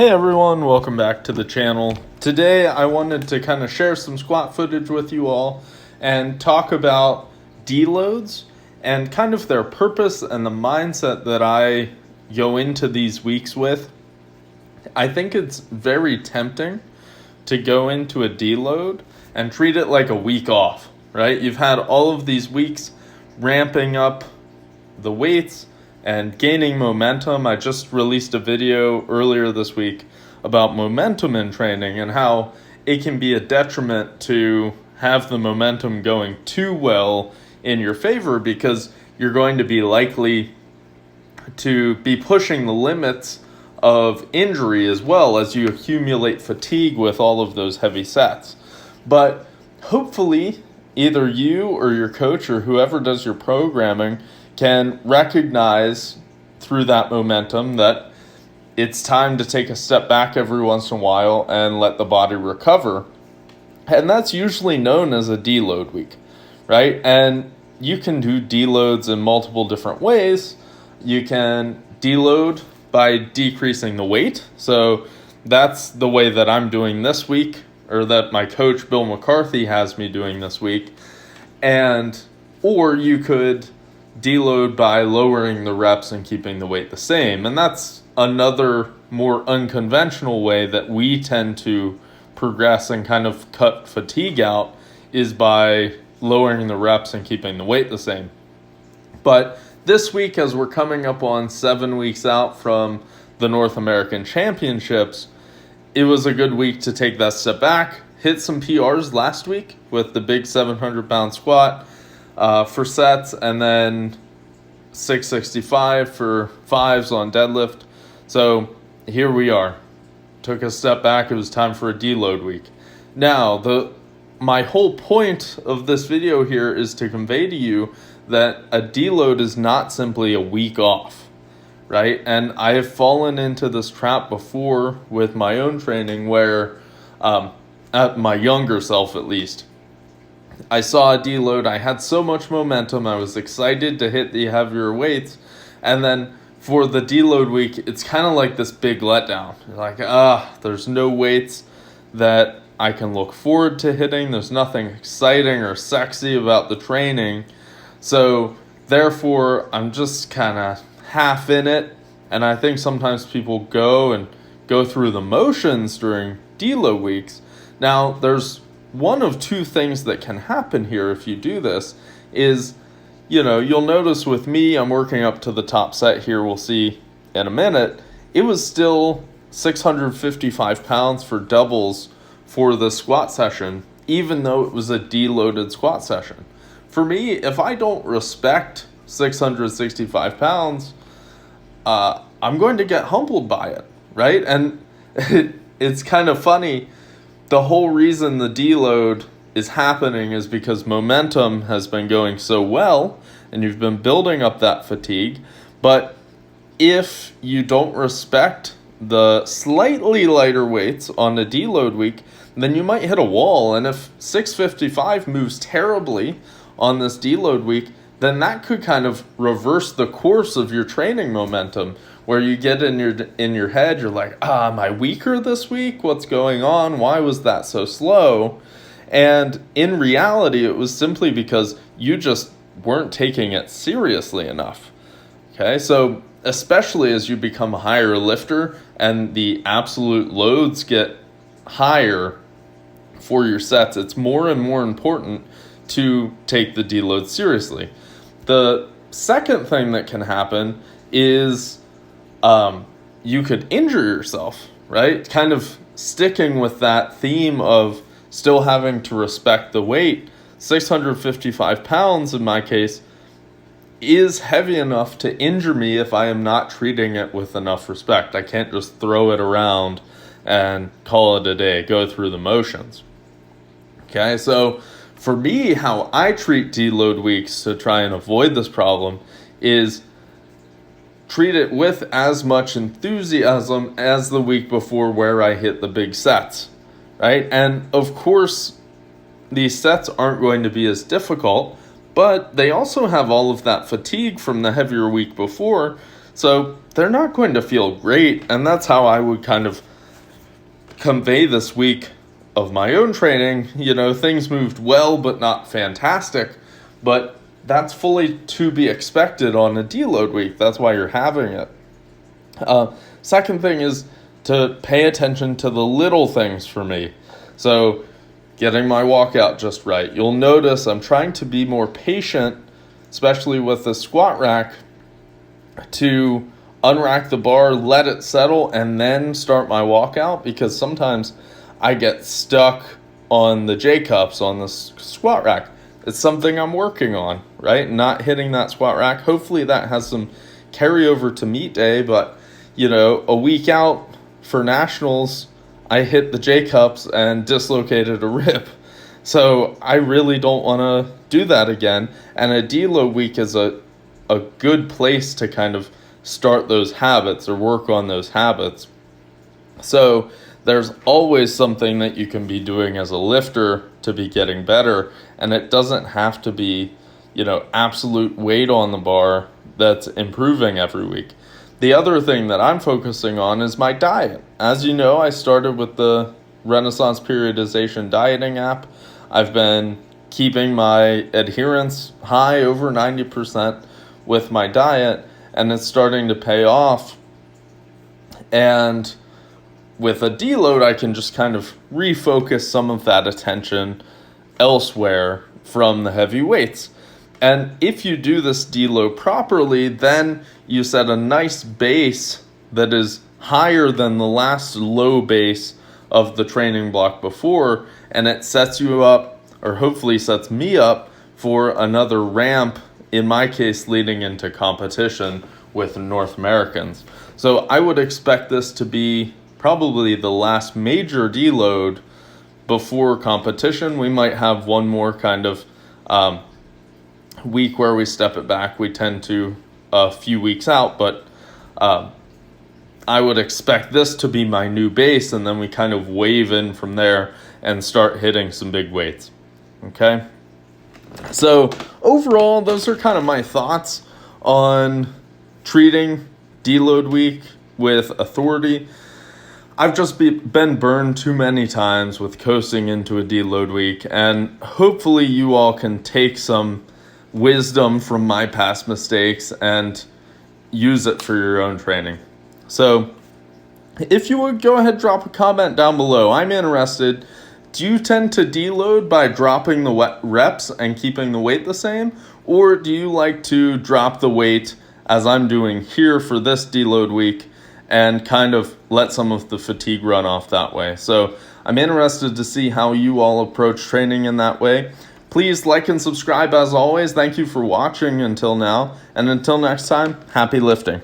Hey everyone, welcome back to the channel. Today I wanted to kind of share some squat footage with you all and talk about deloads and kind of their purpose and the mindset that I go into these weeks with. I think it's very tempting to go into a deload and treat it like a week off, right? You've had all of these weeks ramping up the weights and gaining momentum. I just released a video earlier this week about momentum in training and how it can be a detriment to have the momentum going too well in your favor, because you're going to be likely to be pushing the limits of injury as well as you accumulate fatigue with all of those heavy sets. But hopefully either you or your coach or whoever does your programming can recognize through that momentum that it's time to take a step back every once in a while and let the body recover. And that's usually known as a deload week, right? And you can do deloads in multiple different ways. You can deload by decreasing the weight. So that's the way that I'm doing this week, or that my coach Bill McCarthy has me doing this week. Or you could deload by lowering the reps and keeping the weight the same. And that's another more unconventional way that we tend to progress and kind of cut fatigue out, is by lowering the reps and keeping the weight the same. But this week, as we're coming up on 7 weeks out from the North American Championships, it was a good week to take that step back. Hit some PRs last week with the big 700-pound squat for sets, and then 665 for fives on deadlift. So here we are. Took a step back. It was time for a deload week. Now, my whole point of this video here is to convey to you that a deload is not simply a week off, right? And I have fallen into this trap before with my own training where, at my younger self at least, I saw a deload, I had so much momentum, I was excited to hit the heavier weights, and then for the deload week, it's kind of like this big letdown. You're like, there's no weights that I can look forward to hitting, there's nothing exciting or sexy about the training, so therefore I'm just kind of half in it. And I think sometimes people go through the motions during deload weeks. Now, there's one of two things that can happen here if you do this is, you'll notice with me, I'm working up to the top set here, we'll see in a minute, it was still 655 pounds for doubles for the squat session, even though it was a deloaded squat session. For me, if I don't respect 665 pounds, I'm going to get humbled by it, right? And it's kind of funny. The whole reason the deload is happening is because momentum has been going so well and you've been building up that fatigue. But if you don't respect the slightly lighter weights on a deload week, then you might hit a wall. And if 655 moves terribly on this deload week, then that could kind of reverse the course of your training momentum, where you get in your head, you're like, am I weaker this week? What's going on? Why was that so slow? And in reality, it was simply because you just weren't taking it seriously enough. Okay, so especially as you become a higher lifter and the absolute loads get higher for your sets, it's more and more important to take the deload seriously. The second thing that can happen is you could injure yourself, right? Kind of sticking with that theme of still having to respect the weight. 655 pounds in my case is heavy enough to injure me if I am not treating it with enough respect. I can't just throw it around and call it a day, go through the motions. Okay, so for me, how I treat deload weeks to try and avoid this problem is treat it with as much enthusiasm as the week before, where I hit the big sets, right? And of course, these sets aren't going to be as difficult, but they also have all of that fatigue from the heavier week before, so they're not going to feel great. And that's how I would kind of convey this week of my own training, things moved well, but not fantastic. But that's fully to be expected on a deload week. That's why you're having it. Second thing is to pay attention to the little things for me. So getting my walkout just right. You'll notice I'm trying to be more patient, especially with the squat rack, to unrack the bar, let it settle, and then start my walkout, because sometimes I get stuck on the J-cups on the squat rack. It's something I'm working on, right? Not hitting that squat rack. Hopefully that has some carryover to meet day, but a week out for nationals, I hit the J-cups and dislocated a rib. So I really don't want to do that again. And a deload week is a good place to kind of start those habits or work on those habits. So there's always something that you can be doing as a lifter to be getting better, and it doesn't have to be, absolute weight on the bar that's improving every week. The other thing that I'm focusing on is my diet. As you know, I started with the Renaissance Periodization Dieting app. I've been keeping my adherence high, over 90% with my diet, and it's starting to pay off. And with a deload, I can just kind of refocus some of that attention elsewhere from the heavy weights. And if you do this deload properly, then you set a nice base that is higher than the last low base of the training block before, and it sets you up, or hopefully sets me up, for another ramp, in my case leading into competition with North Americans. So I would expect this to be probably the last major deload before competition. We might have one more kind of week where we step it back. We tend to a few weeks out, but I would expect this to be my new base, and then we kind of wave in from there and start hitting some big weights. Okay? So overall, those are kind of my thoughts on treating deload week with authority. I've just been burned too many times with coasting into a deload week, and hopefully you all can take some wisdom from my past mistakes and use it for your own training. So if you would go ahead, drop a comment down below. I'm interested. Do you tend to deload by dropping the reps and keeping the weight the same? Or do you like to drop the weight, as I'm doing here for this deload week, and kind of let some of the fatigue run off that way? So I'm interested to see how you all approach training in that way. Please like and subscribe as always. Thank you for watching until now. And until next time, happy lifting.